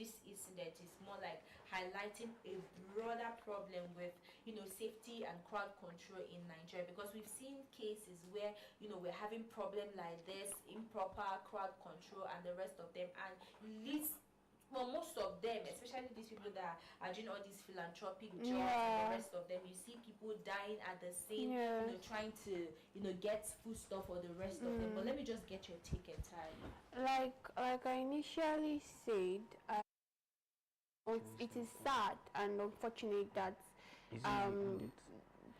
this incident is more like highlighting a broader problem with, safety and crowd control in Nigeria, because we've seen cases where, we're having problem like this, improper crowd control and the rest of them, and leads, well, most of them, especially these people that are doing all these philanthropic jobs and the rest of them, you see people dying at the scene, trying to, get food stuff for the rest of them. But let me just get your take entirely. Like I initially said, it is sad and unfortunate that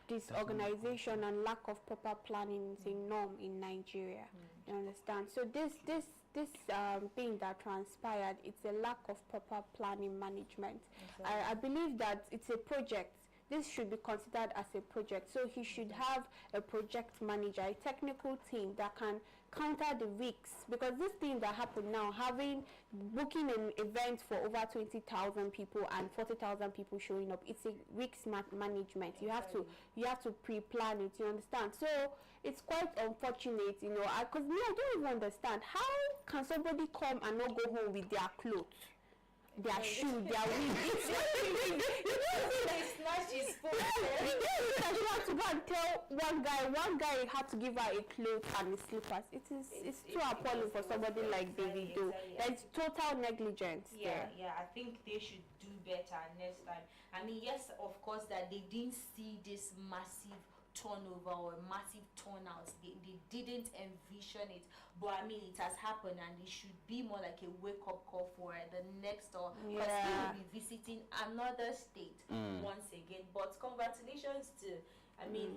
disorganization and lack of proper planning is a norm in Nigeria. You understand? So this thing that transpired, it's a lack of proper planning management. Exactly. I believe that it's a project. This should be considered as a project. So he should have a project manager, a technical team that can counter the risks. Because this thing that happened now, booking an event for over 20,000 people and 40,000 people showing up, it's a risk management. You have to pre-plan it. You understand? So it's quite unfortunate, because me, I don't even understand how can somebody come and not go home with their clothes, their shoe, their wig. They snatched his phone. You have to go and tell one guy had to give her a cloth and his slippers. It's too appalling for somebody like Davido. That's total negligence. Yeah, I think they should do better next time. I mean, yes, of course, that they didn't see this massive turnover or massive turnout. They didn't envision it, but I mean, it has happened, and it should be more like a wake-up call for the next, because he will be visiting another state once again. But congratulations to,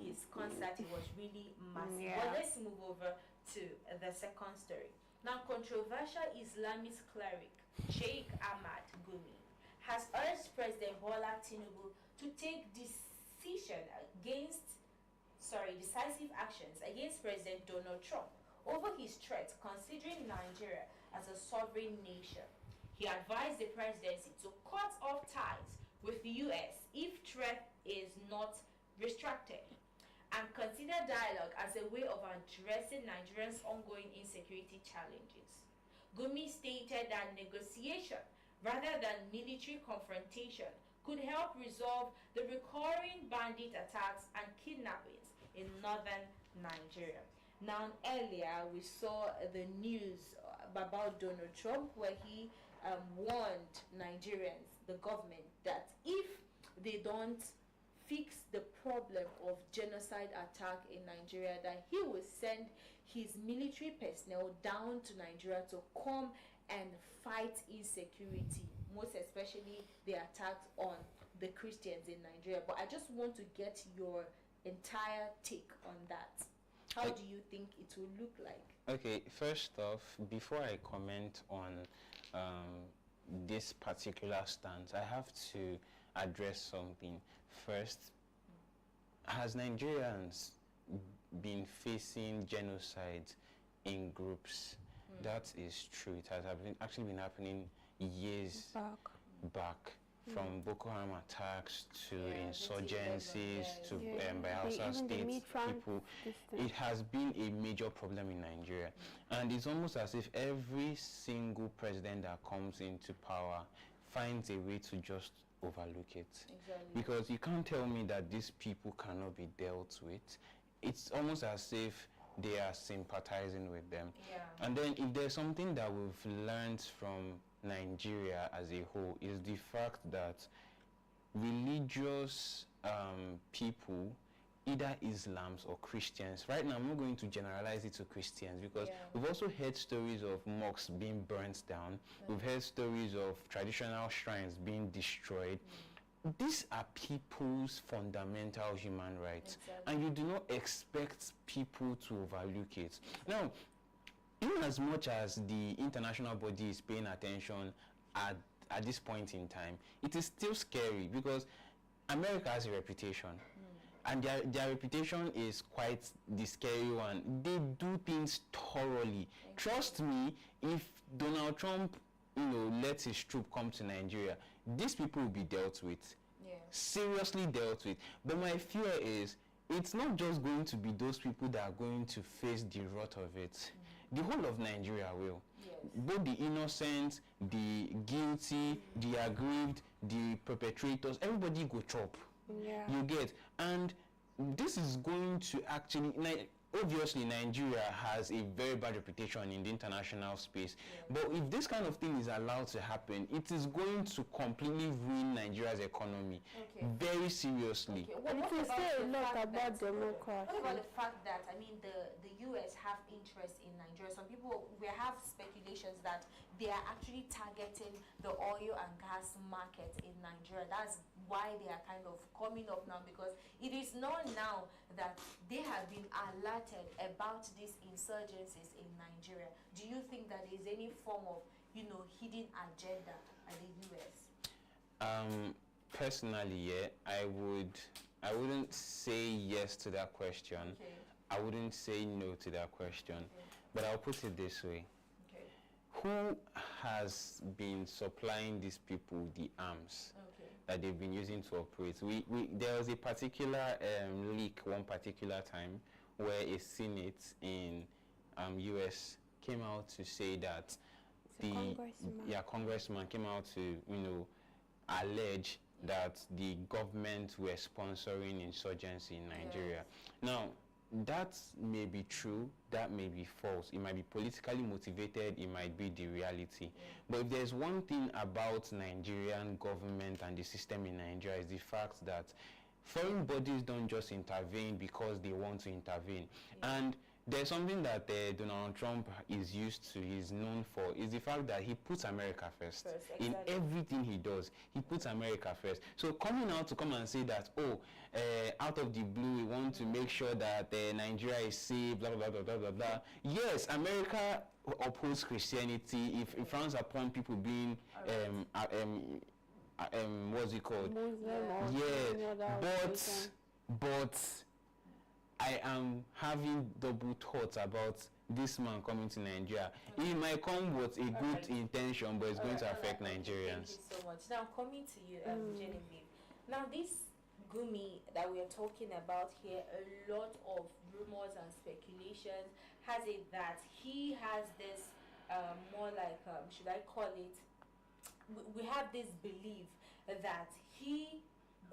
his concert. It was really massive. But let's move over to the second story. Now, controversial Islamist cleric Sheikh Ahmad Gumi has urged President Bola Tinubu to take decisive actions against President Donald Trump over his threat considering Nigeria as a sovereign nation. He advised the presidency to cut off ties with the US if threat is not restricted, and consider dialogue as a way of addressing Nigeria's ongoing insecurity challenges. Gumi stated that negotiation rather than military confrontation could help resolve the recurring bandit attacks and kidnappings in northern Nigeria. Now, earlier we saw the news about Donald Trump, where he warned Nigerians, the government, that if they don't fix the problem of genocide attack in Nigeria, that he will send his military personnel down to Nigeria to come and fight insecurity, most especially the attacks on the Christians in Nigeria. But I just want to get your entire take on that. How do you think it will look like? Okay, first off, before I comment on this particular stance, I have to address something. First, has Nigerians been facing genocide in groups? That is true. It has actually been happening years back. From Boko Haram attacks to insurgencies to Bayelsa State people. It has been a major problem in Nigeria. And it's almost as if every single president that comes into power finds a way to just overlook it. Exactly. Because you can't tell me that these people cannot be dealt with. It's almost as if they are sympathizing with them. And then if there's something that we've learned from Nigeria as a whole, is the fact that religious people, either Islams or Christians, right now I'm not going to generalize it to Christians, because we've also heard stories of mosques being burnt down. We've heard stories of traditional shrines being destroyed. These are people's fundamental human rights, and you do not expect people to overlook it. Now, in as much as the international body is paying attention at this point in time, it is still scary, because America has a reputation, and their reputation is quite the scary one. They do things thoroughly. Trust me, if Donald Trump lets his troop come to Nigeria, these people will be dealt with, seriously dealt with. But my fear is, it's not just going to be those people that are going to face the rot of it. The whole of Nigeria will. Both the innocent, the guilty, the aggrieved, the perpetrators, everybody go chop. You get, and this is going to actually, obviously Nigeria has a very bad reputation in the international space, but if this kind of thing is allowed to happen, it is going to completely ruin Nigeria's economy very seriously. What about the fact that, I mean, the US have interest in Nigeria? Some people, we have speculations that they are actually targeting the oil and gas market in Nigeria. That's why they are kind of coming up now, because it is known now that they have been alerted about these insurgencies in Nigeria. Do you think that there is any form of, hidden agenda at the US? Personally, I wouldn't say yes to that question. I wouldn't say no to that question. But I'll put it this way. Who has been supplying these people the arms that they've been using to operate? There was a particular leak one particular time where a Senate in US came out to say that congressman came out to allege that the government were sponsoring insurgency in Nigeria. Now, that may be true, that may be false. It might be politically motivated, it might be the reality. But if there's one thing about Nigerian government and the system in Nigeria, is the fact that foreign bodies don't just intervene because they want to intervene. And there's something that Donald Trump is used to, is known for, is the fact that he puts America first. In everything he does, he puts America first. So coming out to come and say that, out of the blue, we want to make sure that Nigeria is safe, blah, blah, blah, blah, blah, blah. Yes, America upholds Christianity. If it frowns upon people being, what's it called? But I am having double thoughts about this man coming to Nigeria. He might come with a good intention, but it's going to affect Nigerians. Thank you so much. Now, coming to you, Genevieve. Now, this Gumi that we are talking about here, a lot of rumors and speculations has it that he has this more like, should I call it, we have this belief that he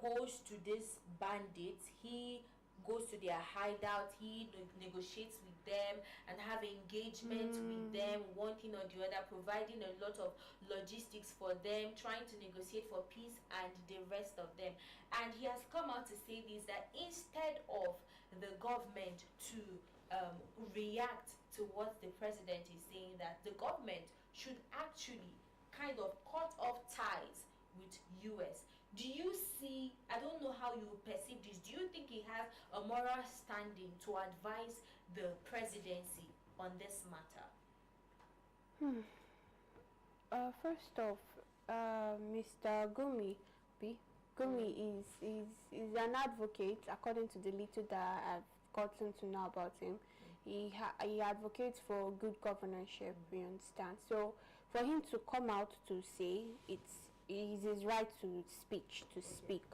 goes to these bandits, he goes to their hideout, he negotiates with them and have engagement with them, one thing or the other, providing a lot of logistics for them, trying to negotiate for peace and the rest of them. And he has come out to say this, that instead of the government to react to what the president is saying, that the government should actually kind of cut off ties with US. Do you see, I don't know how you perceive this, do you think he has a moral standing to advise the presidency on this matter? First off, Mr. Gumi is an advocate, according to the little that I've gotten to know about him. He advocates for good governorship, you understand? So for him to come out to say it is his right to speak.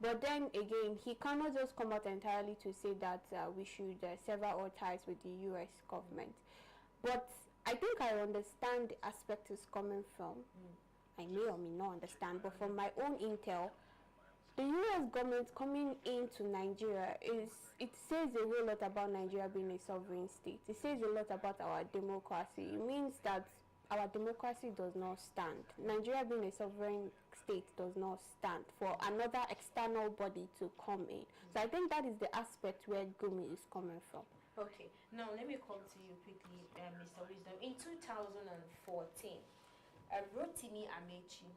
But then again, he cannot just come out entirely to say that we should sever all ties with the US government. But I think I understand the aspect he's coming from. I may or may not understand, but from my own intel, the US government coming into Nigeria it says a whole lot about Nigeria being a sovereign state. It says a lot about our democracy. It means that our democracy does not stand. Nigeria being a sovereign state does not stand for another external body to come in. So I think that is the aspect where Gumi is coming from. Okay, now let me come to you quickly, Mr. Wisdom. In 2014, Rotimi Amechi,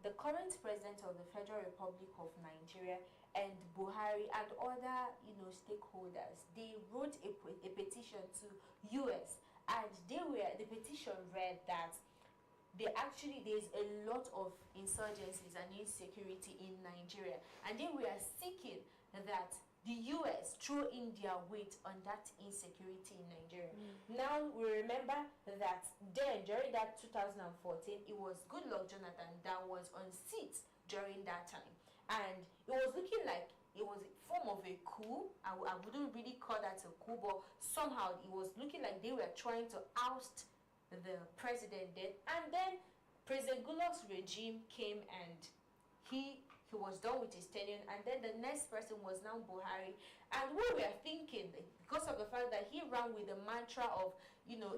the current president of the Federal Republic of Nigeria, and Buhari and other stakeholders, they wrote a petition to US, and the petition read that there's a lot of insurgencies and insecurity in Nigeria, and they were seeking that the US throw in their weight on that insecurity in Nigeria. Now we remember that then during that 2014, it was Goodluck Jonathan that was on seat during that time, and it was looking like it was a form of a coup. I wouldn't really call that a coup, but somehow it was looking like they were trying to oust the president did. And then President Goodluck's regime came and he was done with his tenure, and then the next person was now Buhari. And we were thinking, because of the fact that he ran with the mantra of,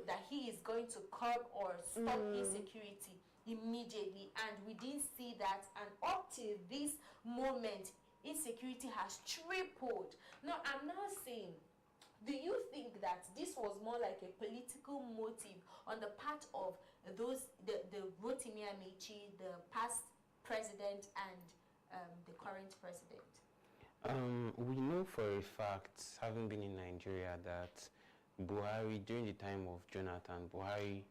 that he is going to curb or stop insecurity immediately, and we didn't see that. And up to this moment, insecurity has tripled. Now, I'm not saying, do you think that this was more like a political motive on the part of the Rotimi Amechi, the past president, and the current president? We know for a fact, having been in Nigeria, that Buhari, during the time of Jonathan, Buhari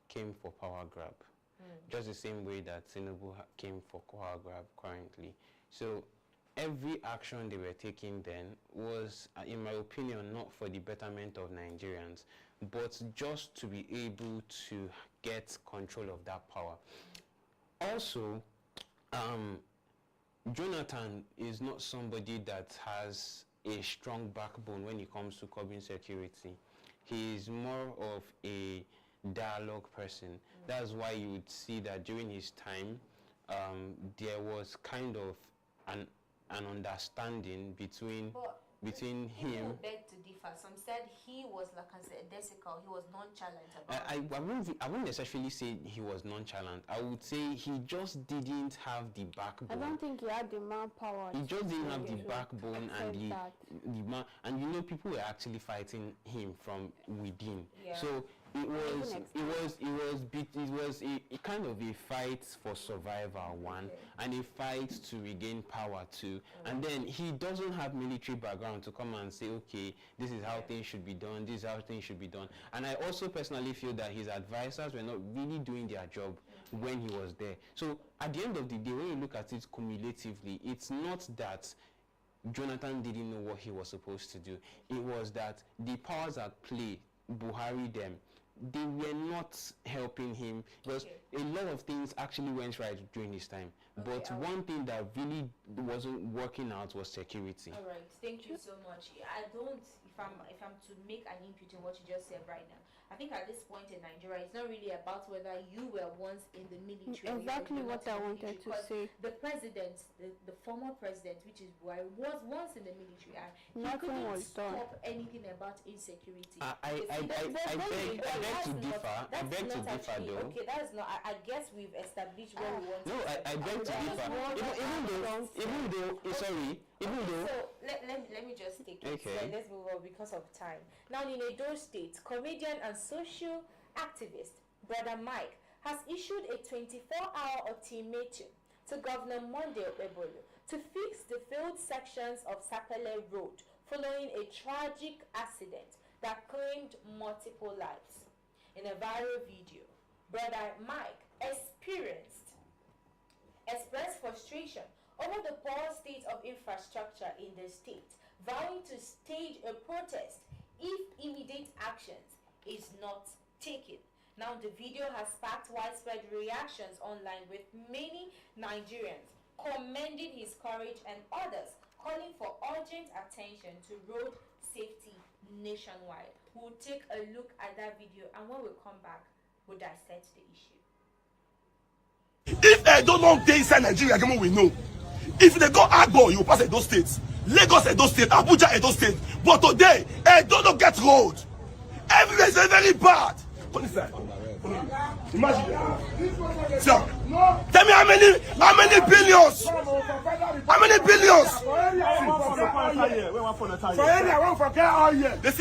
came for power grab. Just the same way that Tinubu came for power grab currently. So every action they were taking then was, in my opinion, not for the betterment of Nigerians, but just to be able to get control of that power. Also, Jonathan is not somebody that has a strong backbone when it comes to curbing security. He is more of a dialogue person. That's why you would see that during his time, there was kind of an understanding between him. I beg to differ. Some said he was lackadaisical. He was nonchalant about I wouldn't necessarily say he was nonchalant. I would say he just didn't have the backbone. I don't think he had the manpower. He just didn't have the backbone and people were actually fighting him from within. Yeah. So it was a kind of a fight for survival, one, and a fight to regain power, two. And then he doesn't have military background to come and say, okay, this is how things should be done, this is how things should be done. And I also personally feel that his advisors were not really doing their job when he was there. So at the end of the day, when you look at it cumulatively, it's not that Jonathan didn't know what he was supposed to do. It was that the powers at play, Buhari them, they were not helping him, because a lot of things actually went right during his time. But one thing that really wasn't working out was security. All right, thank you so much. If I'm to make an input in what you just said right now, I think at this point in Nigeria, it's not really about whether you were once in the military. Exactly what I wanted to say. The president, the former president, which is Buhari, was once in the military, and nothing was done. Stop anything about insecurity. I beg to differ though. Okay, that is not. I guess we've established where we want. No, I beg to differ. Even though. So let me just take it. Okay. So let's move on because of time. Now, in Edo State, comedian and social activist Brother Mike has issued a 24-hour ultimatum to Governor Monday Okpebholo to fix the failed sections of Sapele Road following a tragic accident that claimed multiple lives. In a viral video, Brother Mike expressed frustration over the poor state of infrastructure in the state, vowing to stage a protest if immediate actions is not taken. Now, the video has sparked widespread reactions online, with many Nigerians commending his courage and others calling for urgent attention to road safety nationwide. We'll take a look at that video, and when we come back, we'll dissect the issue. If Edo don't stay inside Nigeria, we know. If they go Agbo, you pass Edo State. Lagos, Edo State. Abuja, Edo State. But today, Edo don't get road. Everywhere is very bad. Imagine. Sir, tell me how many billions? How many billions? For area, one forget all year. This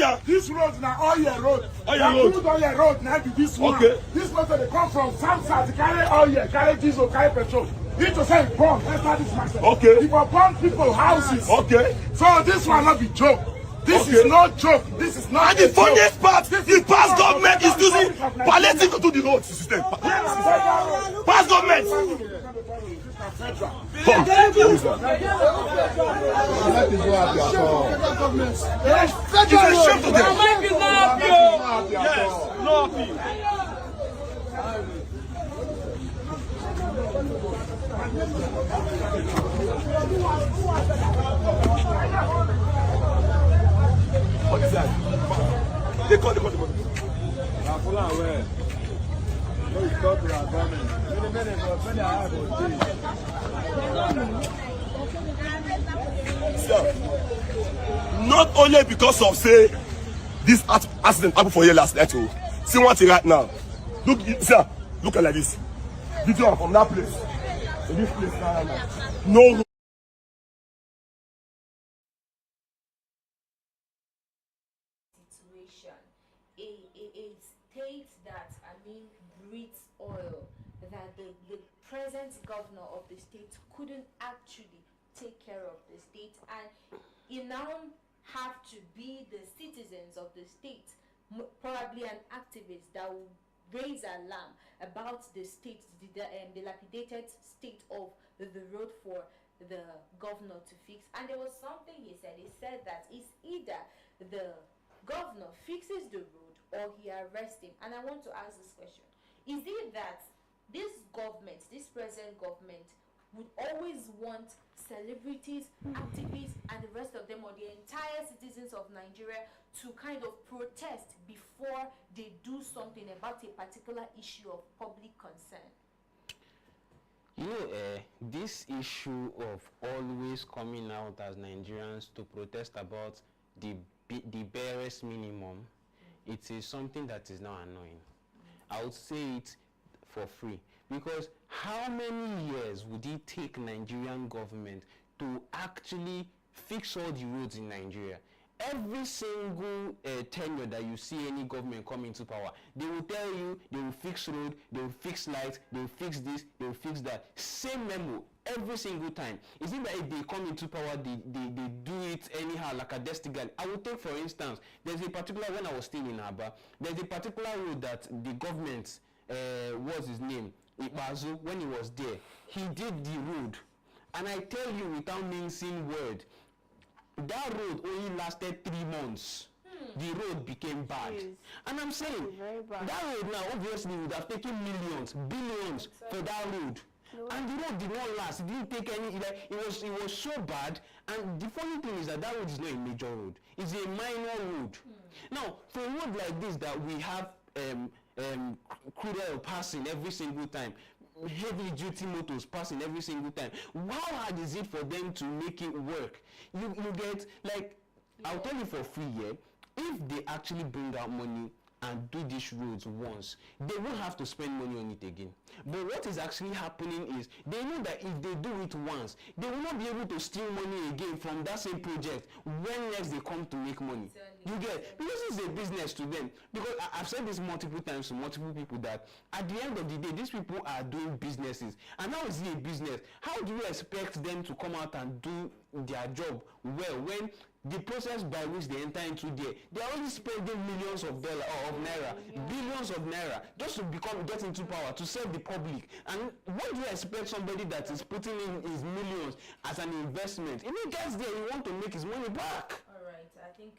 road now all year road. All year road now be this one. Okay. This one they come from South, carry all year, carry diesel, carry petrol. You need to say bomb. Let's start this market. Okay. If I bomb people houses. Okay. So this one not be joke. This is not joke. This is not. And the funniest part, the past government is using palliative to do the road system. Past government. Come. It's a shame to them. Yes. No appeal. What is that? They call. Not only because of say this accident happened for you last night. Oh, see what right now. Look, sir, look at like this. Video from that place. To this place now. No. Situation. A state that breathes oil, that the present governor of the state couldn't actually take care of the state, and you now have to be the citizens of the state, probably an activist that will raise alarm about the state, the dilapidated state of the road for the governor to fix. And there was something he said that it's either the governor fixes the road or he arrests him. And I want to ask this question: is it that this government, this present government, would always want celebrities, activists, and the rest of them, or the entire citizens of Nigeria, to kind of protest before they do something about a particular issue of public concern? You know, this issue of always coming out as Nigerians to protest about the barest minimum, it is something that is now annoying. I would say it for free, because how many years would it take Nigerian government to actually fix all the roads in Nigeria? Every single tenure that you see any government come into power, they will tell you they will fix road, they will fix lights, they will fix this, they will fix that. Same memo every single time. Is it that if they come into power, they do it anyhow, like a destigal? I will take, for instance, there's a particular, when I was still in Aba, there's a particular road that the government, what's his name, Ibazu, when he was there, he did the road. And I tell you, without mincing word, that road only lasted 3 months. The road became bad. And I'm saying, that road now obviously would have taken millions, billions for that road. And the road did not last. It didn't take any, it was so bad. And the funny thing is that road is not a major road. It's a minor road. Now, for a road like this that we have crude oil passing every single time, heavy duty motors passing every single time, how hard is it for them to make it work? You get, like, I'll tell you for free, if they actually bring out money and do these roads once, they won't have to spend money on it again. But what is actually happening is, they know that if they do it once, they will not be able to steal money again from that same project when next they come to make money. You get? Because it's a business to them. Because I've said this multiple times to multiple people, that at the end of the day, these people are doing businesses. And how is it a business? How do you expect them to come out and do their job well when the process by which they enter into there, they are only spending millions of dollars or of naira, billions of naira, just to get into power, to serve the public? And what do you expect somebody that is putting in his millions as an investment? If he gets there, he wants to make his money back. All right, I think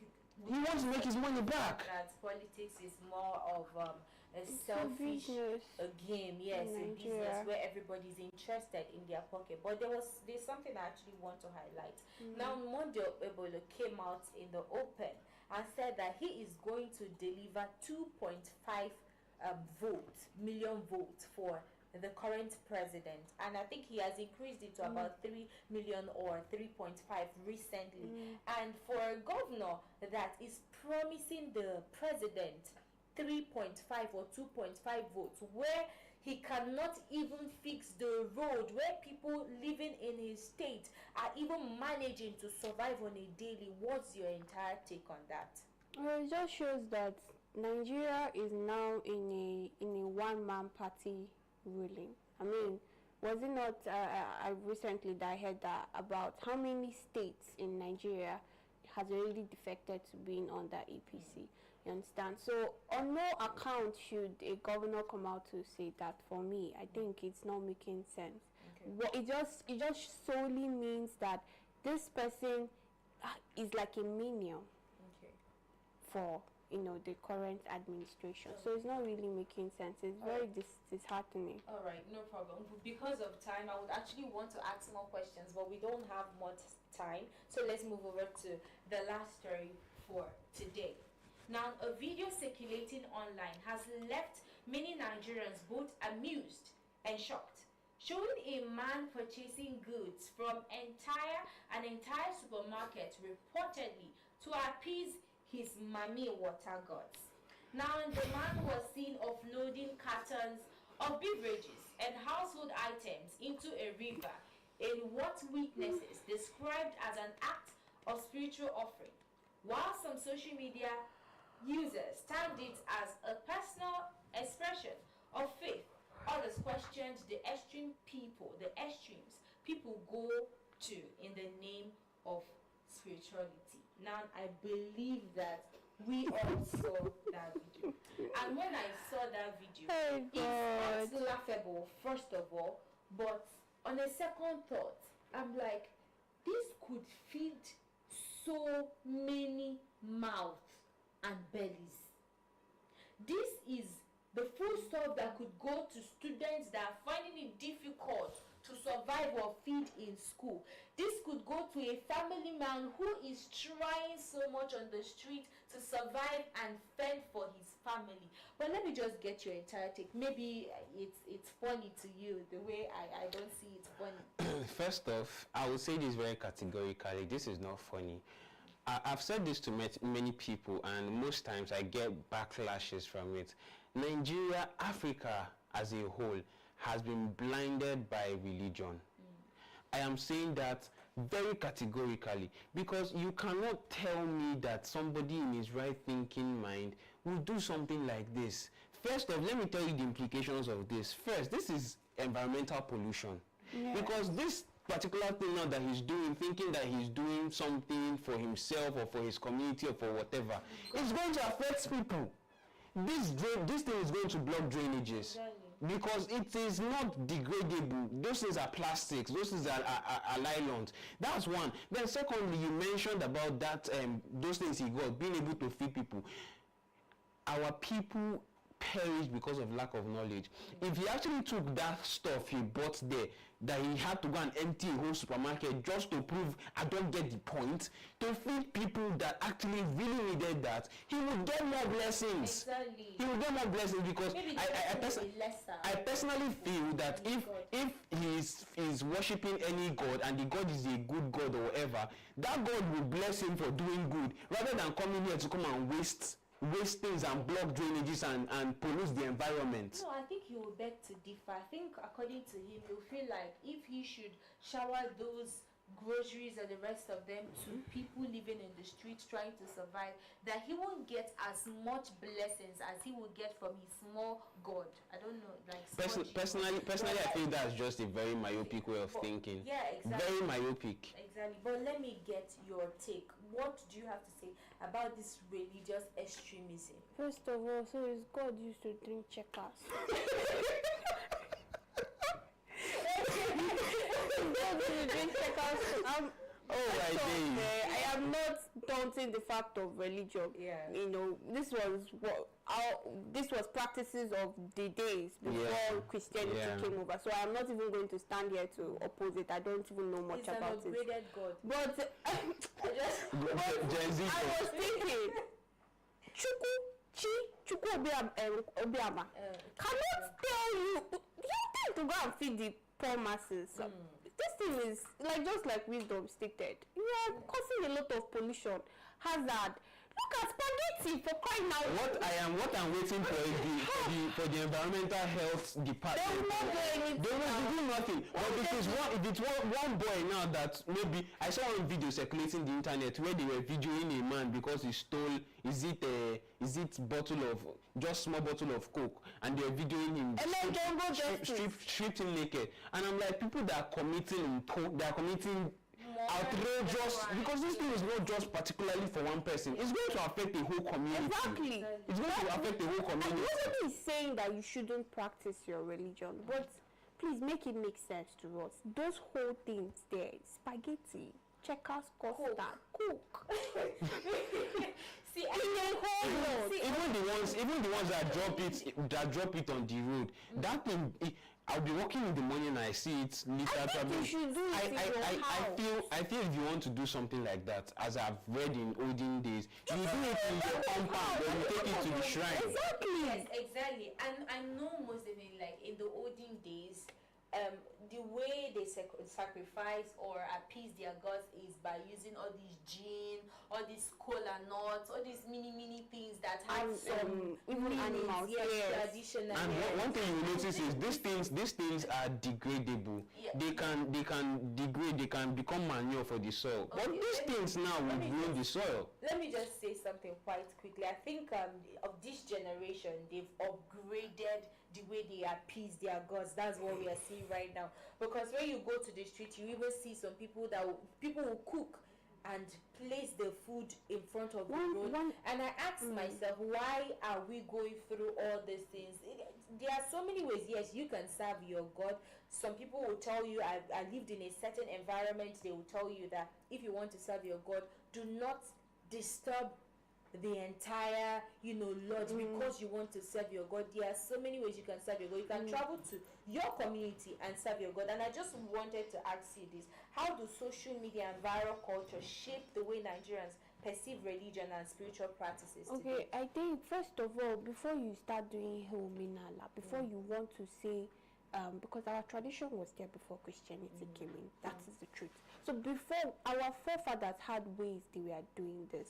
he wants to make his money back. That politics is more of a selfish game, yes, a business where everybody's interested in their pocket. But there's something I actually want to highlight. Now, Monday Ebola came out in the open and said that he is going to deliver 2.5 million votes for the current president, and I think he has increased it to about 3 million or 3.5 recently. And for a governor that is promising the president 3.5 or 2.5 votes, where he cannot even fix the road, where people living in his state are even managing to survive on a daily, what's your entire take on that? Well, it just shows that Nigeria is now in a one-man party ruling. I mean, was it not I recently that I heard that about how many states in Nigeria has already defected to being under APC? You understand? So on no account should a governor come out to say that. For me, I think it's not making sense. Well, it just solely means that this person is like a minion for the current administration. So it's not really making sense. It's very disheartening. All right, no problem. Because of time, I would actually want to ask more questions, but we don't have much time. So let's move over to the last story for today. Now, a video circulating online has left many Nigerians both amused and shocked. showing a man purchasing goods from an entire supermarket reportedly to appease his mommy water gods. Now, the man was seen offloading cartons of beverages and household items into a river in what witnesses described as an act of spiritual offering, while some social media users termed it as a personal expression of faith. Others questioned the extremes people go to in the name of spirituality. Now, I believe that we all saw that video. And when I saw that video, it's not laughable, first of all, but on a second thought, I'm like, this could feed so many mouths and bellies. This is the food stuff that could go to students that are finding it difficult to survive or feed in school. This could go to a family man who is trying so much on the street to survive and fend for his family. But let me just get your entire take. Maybe it's funny to you the way I don't see it funny. First off, I will say this very categorically. This is not funny. I've said this to many people, and most times I get backlashes from it. Nigeria, Africa as a whole, has been blinded by religion. I am saying that very categorically, because you cannot tell me that somebody in his right thinking mind will do something like this. First off, let me tell you the implications of this. First, this is environmental pollution. Yeah. Because this particular thing now that he's doing, thinking that he's doing something for himself or for his community or for whatever, it's going to affect people. This thing is going to block drainages. Exactly. Because it is not degradable. Those things are plastics. Those things are nylons. That's one. Then secondly, you mentioned about that those things he got, being able to feed people. Our people perish because of lack of knowledge. If he actually took that stuff he bought there, that he had to go and empty a whole supermarket just to prove I don't get the point, to feed people that actually really needed that, he would get more blessings. Exactly. He would get more blessings because I personally feel that if he is worshipping any god and the god is a good god or whatever, that god will bless him for doing good rather than coming here to come and waste things and block drainages and pollute the environment. No, I think he will beg to differ. I think according to him, he'll feel like if he should shower those groceries and the rest of them to people living in the streets trying to survive, that he won't get as much blessings as he will get from his small god. I don't know, like personally I feel that's just a very myopic way of thinking. Yeah, exactly. Very myopic. Exactly. But let me get your take. What do you have to say about this religious extremism? First of all, so his god used to drink checkers. I am not daunting the fact of religion. Yeah. You know, this was practices of the days before Christianity came over. So I am not even going to stand here to oppose it. I don't even know much about it. It's an upgraded God. But I was thinking, Chukwu Obiama cannot tell you to go and feed the poor masses. This thing is just like wisdom stated. You are causing a lot of pollution, hazard. Look at spaghetti for crying out. What I'm waiting for the environmental health department. They will do nothing. But if it's one boy now that maybe I saw one video circulating the internet where they were videoing a man because he stole small bottle of Coke, and they're videoing him stripped him naked. And I'm like, people that are committing outrageous, because this thing is not just particularly for one person, it's going to affect the whole community. Exactly. It's going to affect the whole community. Nobody is saying that you shouldn't practice your religion, but please make it make sense to us. Those whole things there, spaghetti, checkers, custard, Coke. See, even the ones that drop it on the road, that thing. I'll be walking in the morning and I see it litter. I feel if you want to do something like that, as I've read in olden days, you do it in your compound and you take it to the shrine. Exactly. Yes, exactly. And I know most of it, like in the olden days, the way they sacrifice or appease their gods is by using all these gin, all these cola nuts, all these mini things that have some even animals, traditional. And one thing you notice is these things are degradable. Yeah. They can degrade, they can become manure for the soil. Okay, but these things now will ruin the soil. Let me just say something quite quickly. I think of this generation, they've upgraded the way they appease their gods. That's what we are seeing right now. Because when you go to the street, you even see some people people will cook and place the food in front of the road. And I ask myself, why are we going through all these things? There are so many ways. Yes, you can serve your God. Some people will tell you, I lived in a certain environment, they will tell you that if you want to serve your God, do not disturb the entire lodge because you want to serve your God. There are so many ways you can serve your God. You can travel to your community and serve your God. And I just wanted to ask you this: how do social media and viral culture shape the way Nigerians perceive religion and spiritual practices today? I think first of all, before you start doing Hominala, before you want to say because our tradition was there before Christianity came in. That is the truth. So before, our forefathers had ways they were doing this.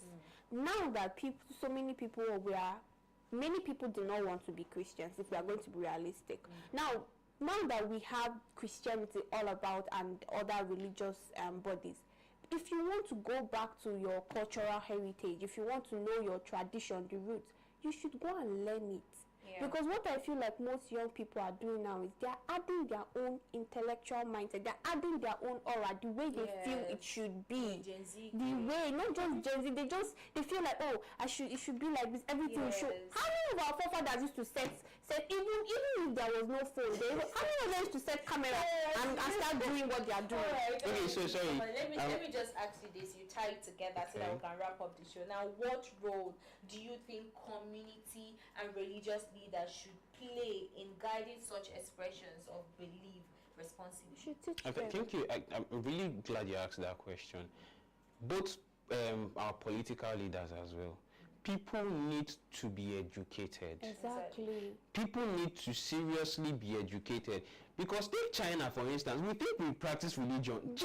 Now that so many people many people do not want to be Christians, if we are going to be realistic. Now that we have Christianity all about and other religious bodies, if you want to go back to your cultural heritage, if you want to know your tradition, the roots, you should go and learn it. Because what I feel like most young people are doing now is they are adding their own intellectual mindset. They're adding their own aura, the way they feel it should be. Gen Z, the way, not just Gen Z, they feel like, oh, it should be like this, everything should. How many of our forefathers used to set even if there was no phone, how many of them used to set camera and start doing what they are doing? Okay, so sorry. Let me just ask you this. You tie it together so that we can wrap up the show. Now, what role do you think community and religious leaders should play in guiding such expressions of belief responsibly? Thank you. I'm really glad you asked that question. Both our political leaders as well. People need to be educated. Exactly. People need to seriously be educated. Because take China, for instance, we think we practice religion. The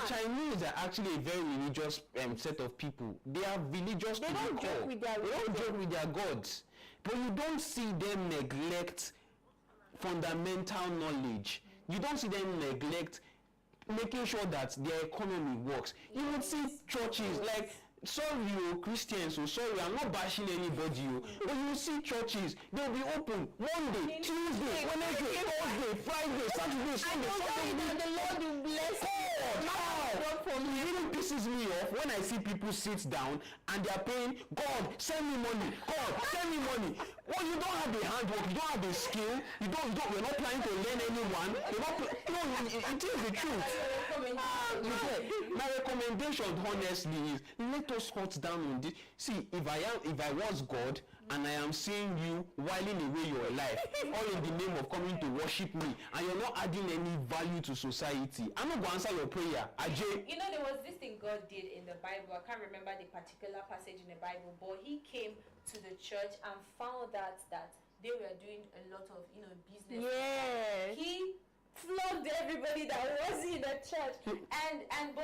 Chinese are actually a very religious set of people. They are religious to the core. They don't joke with their gods. But you don't see them neglect fundamental knowledge. You don't see them neglect making sure that their economy works. You would see churches like, sorry, Christians, sorry, I'm not bashing anybody, but you see churches, they'll be open Monday, Tuesday, Wednesday, Thursday, Friday, Saturday, Sunday. The Lord will bless It really pisses me off when I see people sit down and they are praying, God, send me money, God, send me money. Well, you don't have the handwork, you don't have the skill, we're not planning to learn anyone. It is the truth. My recommendation, honestly, is let us cut down on this. See, if I was God and I am seeing you whiling away your life, all in the name of coming to worship me, and you're not adding any value to society, I'm not going to answer your prayer. Ajay. There was this thing God did in the Bible. I can't remember the particular passage in the Bible, but He came to the church and found that they were doing a lot of business. Yes. He flogged everybody that was in the church, but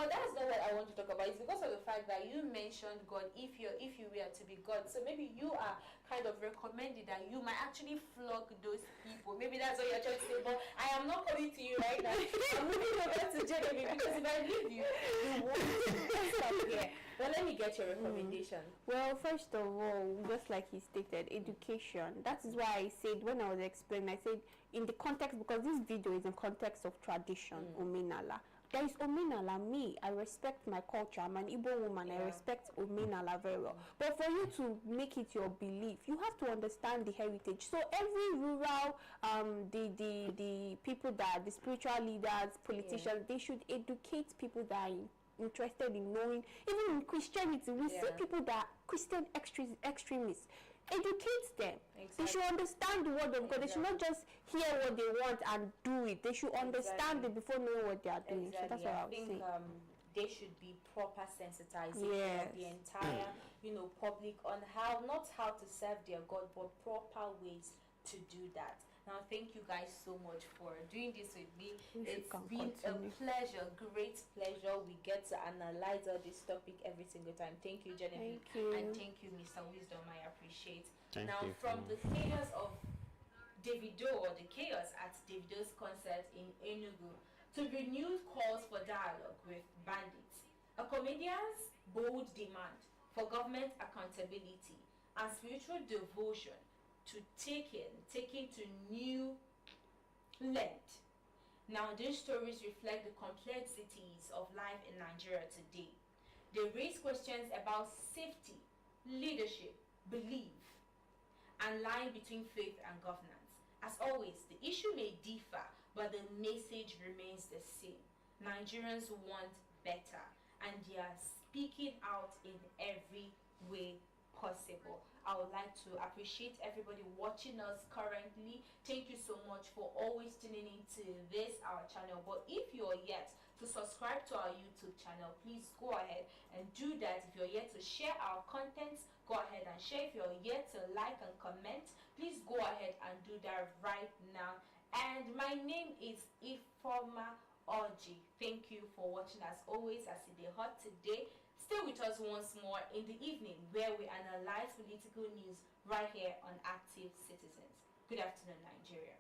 that's not what I want to talk about. It's because of the fact that you mentioned God. If you were to be God, so maybe you are kind of recommending that you might actually flog those people. Maybe that's what you're trying to say, but I am not coming to you right now. I'm moving over to Jeremy, because if I leave you won't stop here. But let me get your recommendation. Well, first of all, just like he stated, education. That is why I said, when I was explaining, I said in the context, because this video is in context of tradition, Omenala. There is Omenala. Me, I respect my culture. I'm an Igbo woman. I respect Omenala very well. But for you to make it your belief, you have to understand the heritage. So every rural, the people the spiritual leaders, politicians, they should educate people that are interested in knowing. Even in Christianity, we see people that are Christian extremists. Educate them. Exactly. They should understand the word of God. They should not just hear what they want and do it. They should understand it before knowing what they are doing. So that's what I would say. There should be proper sensitization of the entire, public on not how to serve their God, but proper ways to do that. Now, thank you guys so much for doing this with me. You It's can been continue. a pleasure, great pleasure. We get to analyze all this topic every single time. Thank you, Genevieve. Thank you. And thank you, Mr. Wisdom. I appreciate. Thank Now, you, from Kanu. the chaos of Davido, or the chaos at Davido's concert in Enugu, to renewed calls for dialogue with bandits, a comedian's bold demand for government accountability and spiritual devotion to taking to new length. Now, these stories reflect the complexities of life in Nigeria today. They raise questions about safety, leadership, belief, and line between faith and governance. As always, the issue may differ, but the message remains the same. Nigerians want better, and they are speaking out in every way possible. I would like to appreciate everybody watching us currently. Thank you so much for always tuning into this our channel. But if you're yet to subscribe to our YouTube channel, please go ahead and do that. If you're yet to share our contents, go ahead and share. If you're yet to like and comment, please go ahead and do that right now. And my name is Ifoma Oji. Thank you for watching as always. As it is hot today, stay with us once more in the evening where we analyze political news right here on Active Citizens. Good afternoon, Nigeria.